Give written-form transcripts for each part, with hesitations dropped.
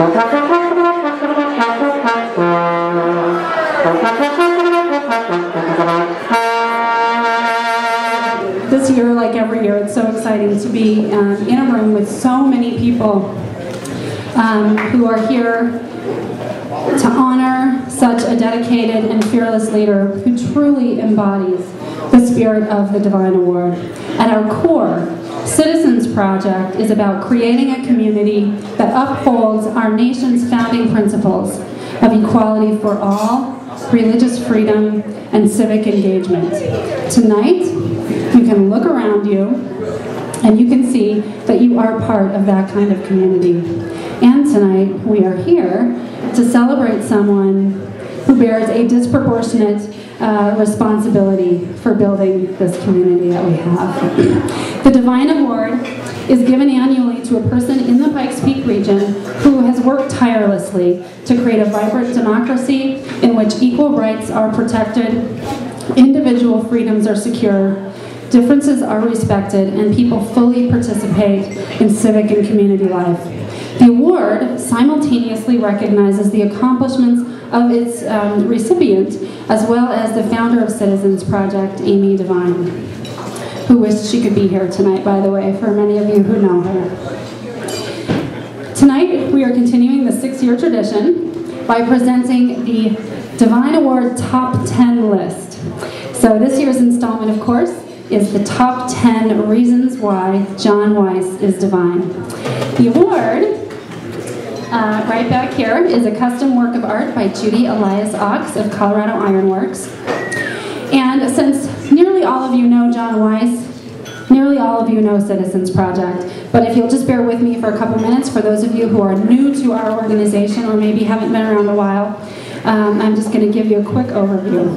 This year, like every year, it's so exciting to be in a room with so many people who are here to honor such a dedicated and fearless leader who truly embodies the spirit of the Divine Award. At our core, Citizens Project is about creating a community that upholds our nation's founding principles of equality for all, religious freedom, and civic engagement. Tonight, you can look around you and you can see that you are part of that kind of community. And tonight, we are here to celebrate someone who bears a disproportionate responsibility for building this community that we have. The Divine Award is given annually to a person in the Pikes Peak region who has worked tirelessly to create a vibrant democracy in which equal rights are protected, individual freedoms are secure, differences are respected, and people fully participate in civic and community life. The award simultaneously recognizes the accomplishments of its recipient, as well as the founder of Citizens Project, Amy Devine, who wished she could be here tonight, by the way, for many of you who know her. Tonight, we are continuing the 6-year tradition by presenting the Divine Award Top 10 list. So this year's installment, of course, is the Top 10 Reasons Why John Weiss is Divine. The award, right back here, is a custom work of art by Judy Elias Ox of Colorado Ironworks. And since nearly all of you know John Weiss, nearly all of you know Citizens Project. But if you'll just bear with me for a couple minutes, for those of you who are new to our organization or maybe haven't been around a while, I'm just going to give you a quick overview.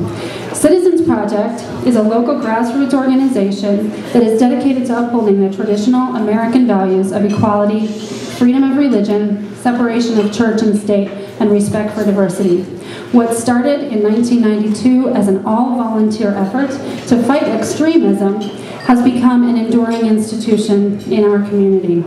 Citizens Project is a local grassroots organization that is dedicated to upholding the traditional American values of equality, freedom of religion, separation of church and state, and respect for diversity. What started in 1992 as an all-volunteer effort to fight extremism has become an enduring institution in our community.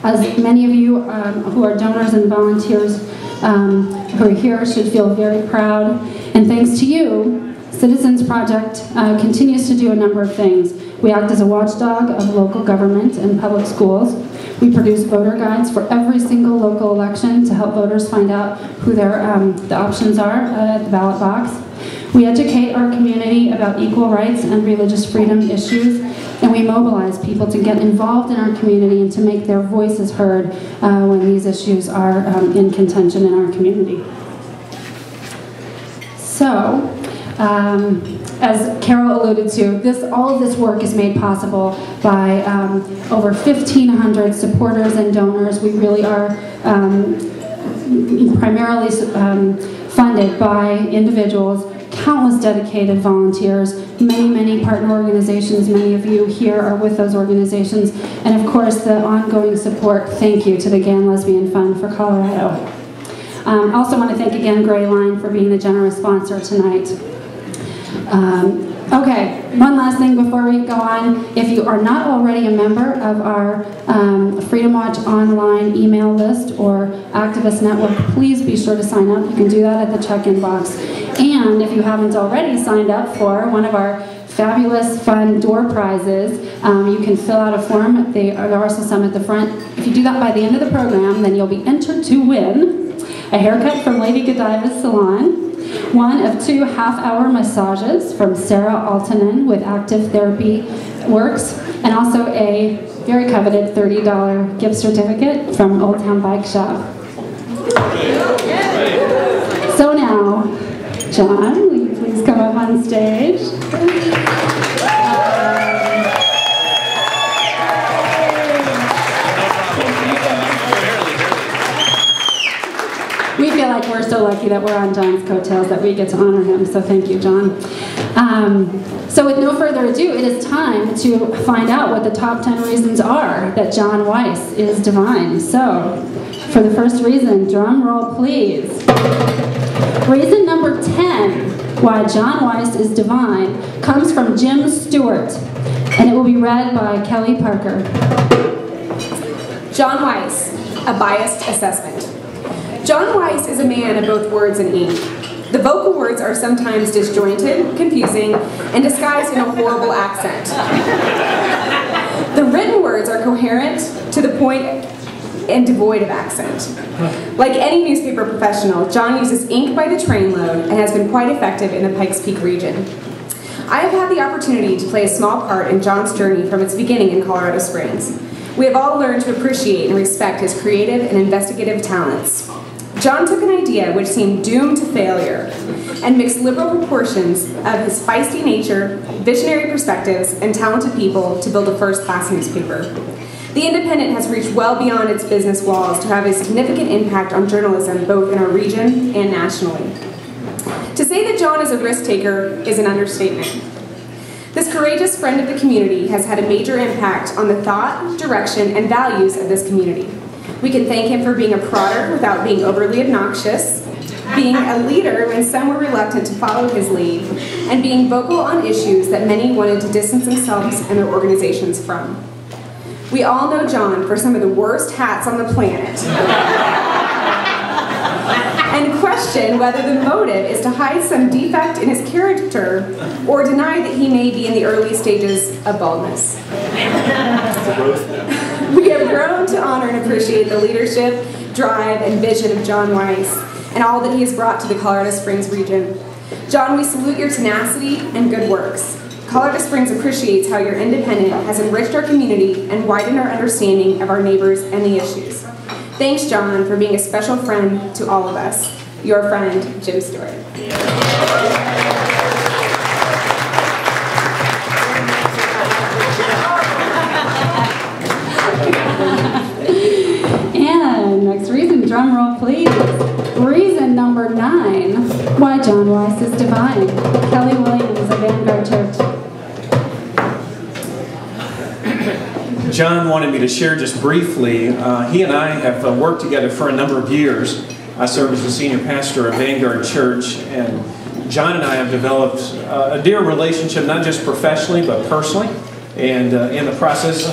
As many of you who are donors and volunteers who are here should feel very proud, and thanks to you, Citizens Project continues to do a number of things. We act as a watchdog of local government and public schools. We produce voter guides for every single local election to help voters find out who their the options are at the ballot box. We educate our community about equal rights and religious freedom issues, and we mobilize people to get involved in our community and to make their voices heard when these issues are in contention in our community. So, as Carol alluded to, all of this work is made possible by over 1,500 supporters and donors. We really are primarily funded by individuals, countless dedicated volunteers, many partner organizations. Many of you here are with those organizations, and of course the ongoing support. Thank you to the Gay and Lesbian Fund for Colorado. I also want to thank again Gray Line for being the generous sponsor tonight. Okay, one last thing before we go on. If you are not already a member of our Freedom Watch online email list or activist network, please be sure to sign up. You can do that at the check-in box. And if you haven't already signed up for one of our fabulous, fun door prizes, you can fill out a form. There are also some at the front. If you do that by the end of the program, then you'll be entered to win a haircut from Lady Godiva's Salon, one of 2 half-hour massages from Sarah Altonen with Active Therapy Works, and also a very coveted $30 gift certificate from Old Town Bike Shop. So now, John, will you please come up on stage? We feel like we're so lucky that we're on John's coattails that we get to honor him, so thank you, John. So with no further ado, it is time to find out what the top 10 reasons are that John Weiss is divine. So, for the first reason, drum roll please. Reason number 10 why John Weiss is divine comes from Jim Stewart, and it will be read by Kelly Parker. John Weiss. a biased assessment. John Weiss is a man of both words and ink. The vocal words are sometimes disjointed, confusing, and disguised in a horrible accent. The written words are coherent, to the point, and devoid of accent. Like any newspaper professional, John uses ink by the trainload and has been quite effective in the Pikes Peak region. I have had the opportunity to play a small part in John's journey from its beginning in Colorado Springs. We have all learned to appreciate and respect his creative and investigative talents. John took an idea which seemed doomed to failure and mixed liberal proportions of his feisty nature, visionary perspectives, and talented people to build a first-class newspaper. The Independent has reached well beyond its business walls to have a significant impact on journalism both in our region and nationally. To say that John is a risk-taker is an understatement. This courageous friend of the community has had a major impact on the thought, direction, and values of this community. We can thank him for being a prodder without being overly obnoxious, being a leader when some were reluctant to follow his lead, and being vocal on issues that many wanted to distance themselves and their organizations from. We all know John for some of the worst hats on the planet, and question whether the motive is to hide some defect in his character or deny that he may be in the early stages of baldness. We have grown to honor and appreciate the leadership, drive, and vision of John Weiss and all that he has brought to the Colorado Springs region. John, we salute your tenacity and good works. Colorado Springs appreciates how your Independent has enriched our community and widened our understanding of our neighbors and the issues. Thanks, John, for being a special friend to all of us. Your friend, Jim Stewart. And next reason, drum roll please. Reason number 9, why John Weiss is divine. Kelly Williams of Vanguard Church. John wanted me to share just briefly. He and I have worked together for a number of years. I serve as the senior pastor of Vanguard Church, and John and I have developed a dear relationship, not just professionally, but personally. And in the process,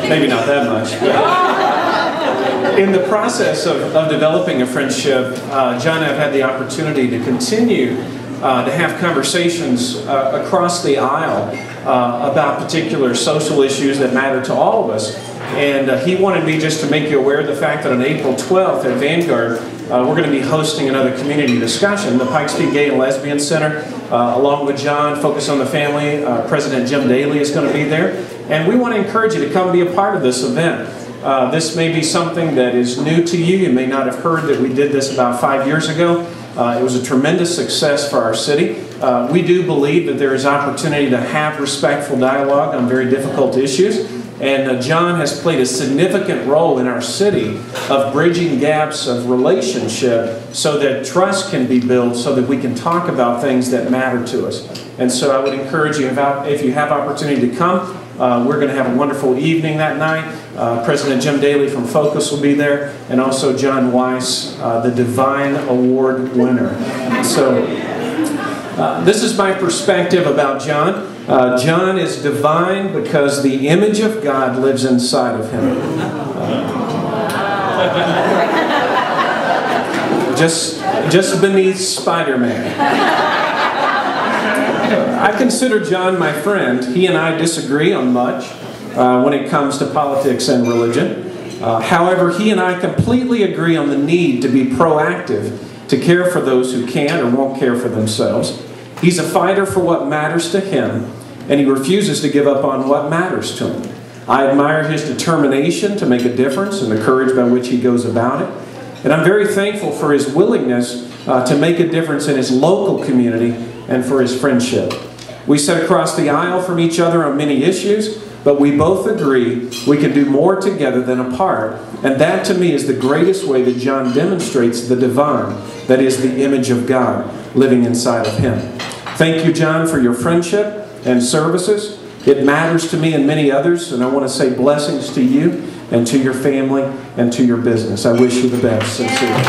maybe not that much, but in the process of developing a friendship, John and I have had the opportunity to continue to have conversations across the aisle about particular social issues that matter to all of us. And he wanted me just to make you aware of the fact that on April 12th at Vanguard, we're going to be hosting another community discussion. The Pikes Peak Gay and Lesbian Center, along with John, Focus on the Family, President Jim Daly is going to be there. And we want to encourage you to come be a part of this event. This may be something that is new to you. You may not have heard that we did this about 5 years ago. It was a tremendous success for our city. We do believe that there is opportunity to have respectful dialogue on very difficult issues. And John has played a significant role in our city of bridging gaps of relationship so that trust can be built so that we can talk about things that matter to us. And so I would encourage you, if you have opportunity to come, we're going to have a wonderful evening that night. President Jim Daly from Focus will be there, and also John Weiss, the Divine Award winner. So this is my perspective about John. John is divine because the image of God lives inside of him. Just beneath Spider-Man. I consider John my friend. He and I disagree on much when it comes to politics and religion. However, he and I completely agree on the need to be proactive to care for those who can't or won't care for themselves. He's a fighter for what matters to him, and he refuses to give up on what matters to him. I admire his determination to make a difference and the courage by which he goes about it. And I'm very thankful for his willingness to make a difference in his local community and for his friendship. We sit across the aisle from each other on many issues, but we both agree we can do more together than apart. And that to me is the greatest way that John demonstrates the divine, that is the image of God living inside of him. Thank you, John, for your friendship and services. It matters to me and many others, and I want to say blessings to you and to your family and to your business. I wish you the best, sincerely.